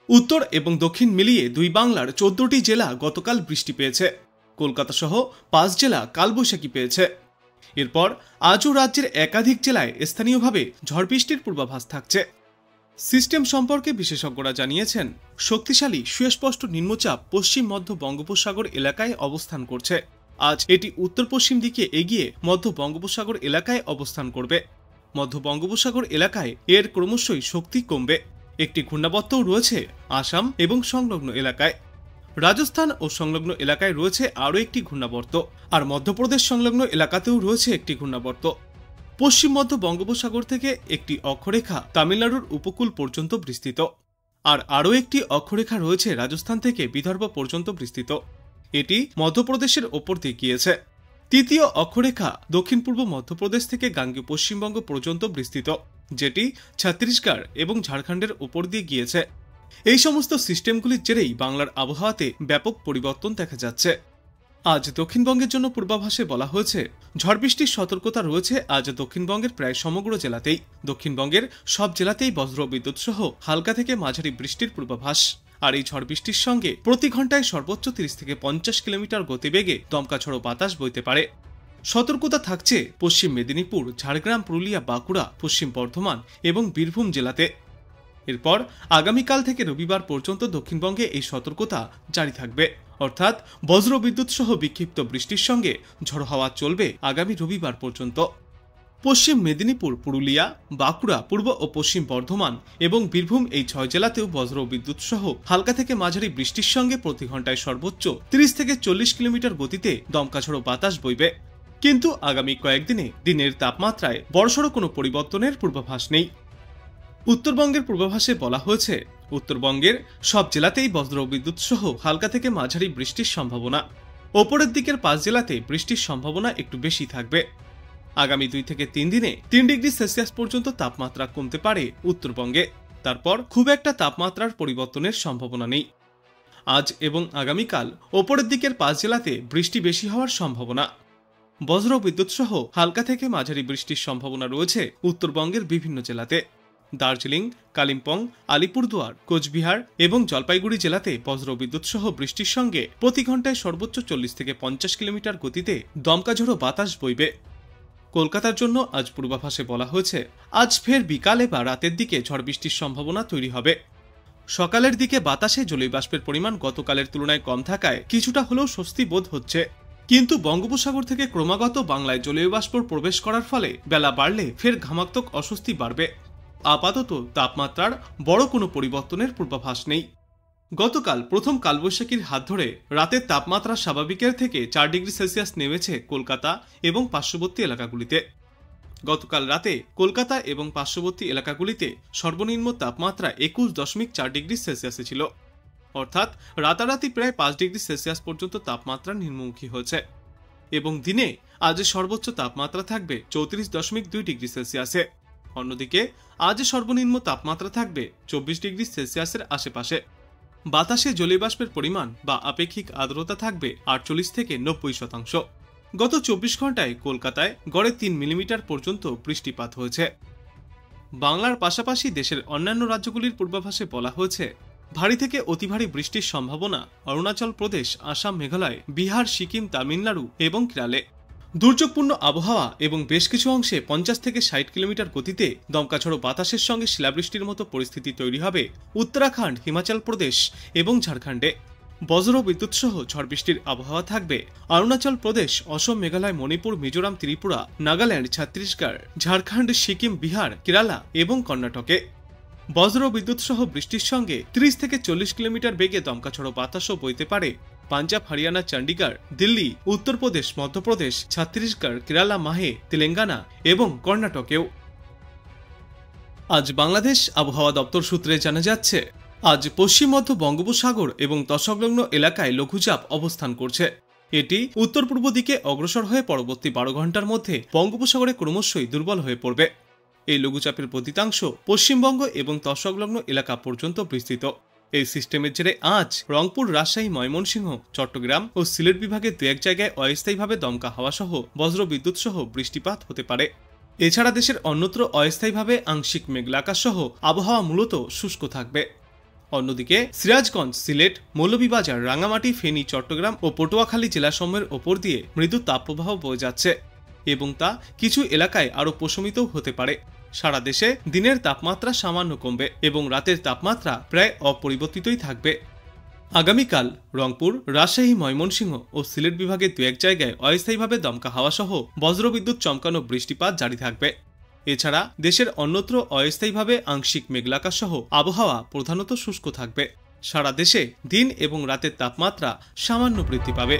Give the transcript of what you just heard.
উত্তর এবং দক্ষিণ মিলিয়ে দুই বাংলার 14টি জেলা গতকাল বৃষ্টি পেয়েছে। কলকাতা সহ 5 জেলা কালবৈশাখী পেয়েছে। এরপর আজও রাজ্যের একাধিক জেলায় স্থানীয়ভাবে ঝড় বৃষ্টির পূর্বাভাস থাকছে। সিস্টেম সম্পর্কে বিশেষজ্ঞরা জানিয়েছেন, শক্তিশালী সুস্পষ্ট নিম্নচাপ পশ্চিম মধ্য বঙ্গোপসাগর এলাকায় অবস্থান করছে। আজ এটি উত্তর পশ্চিম দিকে এগিয়ে মধ্য বঙ্গোপসাগর এলাকায় অবস্থান করবে। মধ্য বঙ্গোপসাগর এলাকায় এর ক্রমশই শক্তি কমবে। একটি ঘূর্ণাবর্তও রয়েছে আসাম এবং সংলগ্ন এলাকায়। রাজস্থান ও সংলগ্ন এলাকায় রয়েছে আরও একটি ঘূর্ণাবর্ত, আর মধ্যপ্রদেশ সংলগ্ন এলাকাতেও রয়েছে একটি ঘূর্ণাবর্ত। পশ্চিম মধ্য বঙ্গোপসাগর থেকে একটি অক্ষরেখা তামিলনাড়ুর উপকূল পর্যন্ত বিস্তৃত, আর আরও একটি অক্ষরেখা রয়েছে রাজস্থান থেকে বিদর্ভ পর্যন্ত বিস্তৃত। এটি মধ্যপ্রদেশের ওপর দিয়ে গিয়েছে। তৃতীয় অক্ষরেখা দক্ষিণ পূর্ব মধ্যপ্রদেশ থেকে গাঙ্গেয় পশ্চিমবঙ্গ পর্যন্ত বিস্তৃত, যেটি ছত্তিশগড় এবং ঝাড়খণ্ডের ওপর দিয়ে গিয়েছে। এই সমস্ত সিস্টেমগুলির জেরেই বাংলার আবহাওয়াতে ব্যাপক পরিবর্তন দেখা যাচ্ছে। আজ দক্ষিণবঙ্গের জন্য পূর্বাভাসে বলা হয়েছে, ঝড় বৃষ্টির সতর্কতা রয়েছে আজ দক্ষিণবঙ্গের প্রায় সমগ্র জেলাতেই। দক্ষিণবঙ্গের সব জেলাতেই বজ্র বিদ্যুৎ সহ হালকা থেকে মাঝারি বৃষ্টির পূর্বাভাস। আর এই ঝড় বৃষ্টির সঙ্গে প্রতি ঘন্টায় সর্বোচ্চ 30 থেকে 50 কিলোমিটার গতিবেগে দমকা ঝড়ো বাতাস বইতে পারে। সতর্কতা থাকছে পশ্চিম মেদিনীপুর, ঝাড়গ্রাম, পুরুলিয়া, বাঁকুড়া, পশ্চিম বর্ধমান এবং বীরভূম জেলাতে। এরপর আগামীকাল থেকে রবিবার পর্যন্ত দক্ষিণবঙ্গে এই সতর্কতা জারি থাকবে, অর্থাৎ বজ্র বিদ্যুৎ সহ বিক্ষিপ্ত বৃষ্টির সঙ্গে ঝড়ো হাওয়া চলবে আগামী রবিবার পর্যন্ত। পশ্চিম মেদিনীপুর, পুরুলিয়া, বাঁকুড়া, পূর্ব ও পশ্চিম বর্ধমান এবং বীরভূম এই 6 জেলাতেও বজ্র বিদ্যুৎ সহ হালকা থেকে মাঝারি বৃষ্টির সঙ্গে প্রতি ঘন্টায় সর্বোচ্চ 30 থেকে 40 কিলোমিটার গতিতে দমকা ঝড়ো বাতাস বইবে। কিন্তু আগামী কয়েকদিনে দিনের তাপমাত্রায় বড়সড় কোনো পরিবর্তনের পূর্বাভাস নেই। উত্তরবঙ্গের পূর্বাভাসে বলা হয়েছে, উত্তরবঙ্গের সব জেলাতেই বজ্র বিদ্যুৎ সহ হালকা থেকে মাঝারি বৃষ্টির সম্ভাবনা। ওপরের দিকের 5 জেলাতে বৃষ্টির সম্ভাবনা একটু বেশি থাকবে। আগামী 2 থেকে 3 দিনে 3 ডিগ্রি সেলসিয়াস পর্যন্ত তাপমাত্রা কমতে পারে উত্তরবঙ্গে। তারপর খুব একটা তাপমাত্রার পরিবর্তনের সম্ভাবনা নেই। আজ এবং আগামীকাল ওপরের দিকের 5 জেলাতে বৃষ্টি বেশি হওয়ার সম্ভাবনা। বজ্র বিদ্যুৎ সহ হালকা থেকে মাঝারি বৃষ্টির সম্ভাবনা রয়েছে উত্তরবঙ্গের বিভিন্ন জেলাতে। দার্জিলিং, কালিম্পং, আলিপুরদুয়ার, কোচবিহার এবং জলপাইগুড়ি জেলাতে বজ্র বিদ্যুৎ সহ বৃষ্টির সঙ্গে প্রতি ঘন্টায় সর্বোচ্চ 40 থেকে 50 কিলোমিটার গতিতে দমকা ঝড়ো বাতাস বইবে। কলকাতার জন্য আজ পূর্বাভাসে বলা হয়েছে, আজ ফের বিকালে বা রাতের দিকে ঝড় বৃষ্টির সম্ভাবনা তৈরি হবে। সকালের দিকে বাতাসে জলীয়বাষ্পের পরিমাণ গতকালের তুলনায় কম থাকায় কিছুটা হলেও স্বস্তি বোধ হচ্ছে। কিন্তু বঙ্গোপসাগর থেকে ক্রমাগত বাংলায় জলীয়বাষ্প প্রবেশ করার ফলে বেলা বাড়লে ফের ঘামাক্তক অস্বস্তি বাড়বে। আপাতত তাপমাত্রার বড় কোনো পরিবর্তনের পূর্বাভাস নেই। গতকাল প্রথম কালবৈশাখীর হাত ধরে রাতের তাপমাত্রা স্বাভাবিকের থেকে 4 ডিগ্রি সেলসিয়াস নেমেছে কলকাতা এবং পার্শ্ববর্তী এলাকাগুলিতে। গতকাল রাতে কলকাতা এবং পার্শ্ববর্তী এলাকাগুলিতে সর্বনিম্ন তাপমাত্রা 21.4 ডিগ্রি সেলসিয়াসে ছিল, অর্থাৎ রাতারাতি প্রায় 5 ডিগ্রি সেলসিয়াস পর্যন্ত তাপমাত্রা নিম্নমুখী হয়েছে। এবং দিনে আজ সর্বোচ্চ তাপমাত্রা থাকবে 34.2 ডিগ্রি সেলসিয়াসে। অন্যদিকে আজ সর্বনিম্ন তাপমাত্রা থাকবে 24 ডিগ্রি সেলসিয়াসের আশেপাশে। বাতাসে জলীয়বাষ্পের পরিমাণ বা আপেক্ষিক আর্দ্রতা থাকবে 48 থেকে 90%। গত 24 ঘন্টায় কলকাতায় গড়ে 3 মিলিমিটার পর্যন্ত বৃষ্টিপাত হয়েছে। বাংলার পাশাপাশি দেশের অন্যান্য রাজ্যগুলির পূর্বাভাসে বলা হয়েছে, ভারী থেকে অতি ভারী বৃষ্টির সম্ভাবনা অরুণাচল প্রদেশ, আসাম, মেঘালয়, বিহার, সিকিম, তামিলনাড়ু এবং কেরালে। দুর্যোগপূর্ণ আবহাওয়া এবং বেশ কিছু অংশে 50 থেকে 60 কিলোমিটার গতিতে দমকা ঝড়ো বাতাসের সঙ্গে শিলাবৃষ্টির মতো পরিস্থিতি তৈরি হবে উত্তরাখণ্ড, হিমাচল প্রদেশ এবং ঝাড়খণ্ডে। বজ্র বিদ্যুৎ সহ ঝড় বৃষ্টির আবহাওয়া থাকবে অরুণাচল প্রদেশ, অসম, মেঘালয়, মণিপুর, মিজোরাম, ত্রিপুরা, নাগাল্যান্ড, ছত্তিশগড়, ঝাড়খণ্ড, সিকিম, বিহার, কেরালা এবং কর্ণাটকে। বজ্র বিদ্যুৎ সহ বৃষ্টির সঙ্গে 30 থেকে 40 কিলোমিটার বেগে দমকা ঝড়ো বাতাসও বইতে পারে পাঞ্জাব, হরিয়ানা, চণ্ডীগড়, দিল্লি, উত্তরপ্রদেশ, মধ্যপ্রদেশ, ছত্তিশগড়, কেরালা, মাহে, তেলেঙ্গানা এবং কর্ণাটকেও। আজ বাংলাদেশ আবহাওয়া দপ্তর সূত্রে জানা যাচ্ছে, আজ পশ্চিম মধ্য বঙ্গোপসাগর এবং তৎসংলগ্ন এলাকায় লঘুচাপ অবস্থান করছে। এটি উত্তর পূর্ব দিকে অগ্রসর হয়ে পরবর্তী 12 ঘন্টার মধ্যে বঙ্গোপসাগরে ক্রমশই দুর্বল হয়ে পড়বে। এই লঘুচাপের প্রতিতাংশ পশ্চিমবঙ্গ এবং তৎসংলগ্ন এলাকা পর্যন্ত বিস্তৃত। এই সিস্টেমের জেরে আজ রংপুর, রাজশাহী, ময়মনসিংহ, চট্টগ্রাম ও সিলেট বিভাগের 2-1 জায়গায় অস্থায়ীভাবে দমকা হাওয়া সহ বজ্র বিদ্যুৎ সহ বৃষ্টিপাত হতে পারে। এছাড়া দেশের অন্যত্র অস্থায়ীভাবে আংশিক মেঘলা আকাশ সহ আবহাওয়া মূলত শুষ্ক থাকবে। অন্যদিকে সিরাজগঞ্জ, সিলেট, মৌলভীবাজার, রাঙামাটি, ফেনী, চট্টগ্রাম ও পটুয়াখালী জেলাসমূহের ওপর দিয়ে মৃদু তাপপ্রবাহ বয়ে যাচ্ছে এবং তা কিছু এলাকায় আরও প্রশমিতও হতে পারে। সারা দেশে দিনের তাপমাত্রা সামান্য কমবে এবং রাতের তাপমাত্রা প্রায় অপরিবর্তিতই থাকবে। আগামীকাল রংপুর, রাজশাহী, ময়মনসিংহ ও সিলেট বিভাগের দু এক জায়গায় অস্থায়ীভাবে দমকা হাওয়া সহ বজ্রবিদ্যুৎ চমকানো বৃষ্টিপাত জারি থাকবে। এছাড়া দেশের অন্যত্র অস্থায়ীভাবে আংশিক মেঘলাকাশ সহ আবহাওয়া প্রধানত শুষ্ক থাকবে। সারা দেশে দিন এবং রাতের তাপমাত্রা সামান্য বৃদ্ধি পাবে।